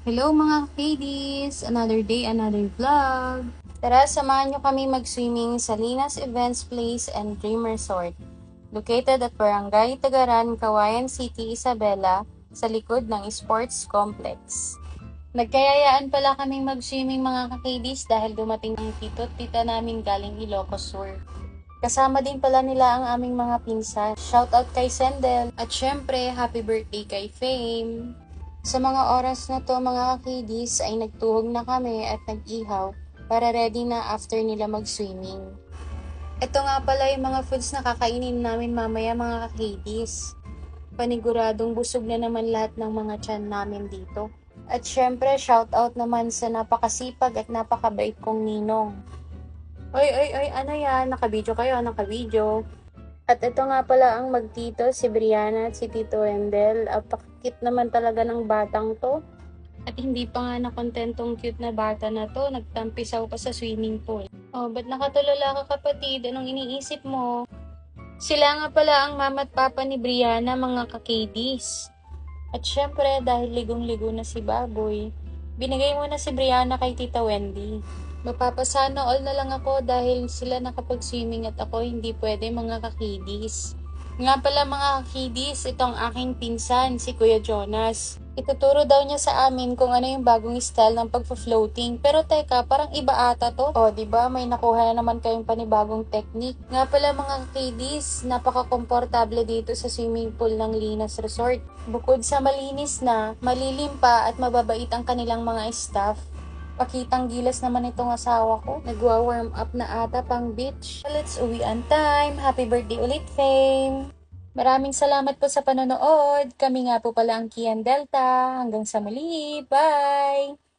Hello mga kadies! Another day, another vlog! Tara, samahan nyo kami mag-swimming sa Linas Events Place and Dream Resort, located at Barangay Tagaran, Kawayan City, Isabela, sa likod ng Sports Complex. Nagkayayaan pala kaming mag-swimming mga kakadies dahil dumating ang tito at tita namin galing Ilocos Sur. Kasama din pala nila ang aming mga pinsan. Shoutout kay Sendel at syempre, happy birthday kay Fame! Sa mga oras na to mga kakidis ay nagtuhog na kami at nag-ihaw para ready na after nila mag-swimming. Ito nga pala yung mga foods na kakainin namin mamaya mga kakidis. Paniguradong busog na naman lahat ng mga tiyan namin dito. At syempre shoutout naman sa napakasipag at napakabait kong ninong. Oy, ano yan? Nakabidyo kayo, nakabidyo. At ito nga pala ang magtito, si Brianna at si Tito Wendell. Apakit naman talaga ng batang to. At hindi pa nga nakontentong cute na bata na to, nagtampisaw pa sa swimming pool. Oh, ba't nakatulala ka kapatid? Anong iniisip mo? Sila nga pala ang mama at papa ni Brianna, mga kakadis. At syempre, dahil ligong-ligo na si Baboy, binigay mo na si Brianna kay Tita Wendy. Mapapasana all na lang ako dahil sila nakapag-swimming at ako hindi pwede mga kakidis. Nga pala mga kakidis, itong aking pinsan, si Kuya Jonas. Ituturo daw niya sa amin kung ano yung bagong style ng pagpa-floating. Pero teka, parang iba ata to. O, diba? May nakuha na naman kayong panibagong technique. Nga pala mga kakidis, napaka-komportable dito sa swimming pool ng Linas Resort. Bukod sa malinis na, malilim pa at mababait ang kanilang mga staff. Pakitang gilas naman itong asawa ko. Nagwa-warm up na ata pang beach. Let's uwi on time. Happy birthday ulit, Fame! Maraming salamat po sa panonood. Kami nga po pala ang Kian Delta. Hanggang sa muli. Bye!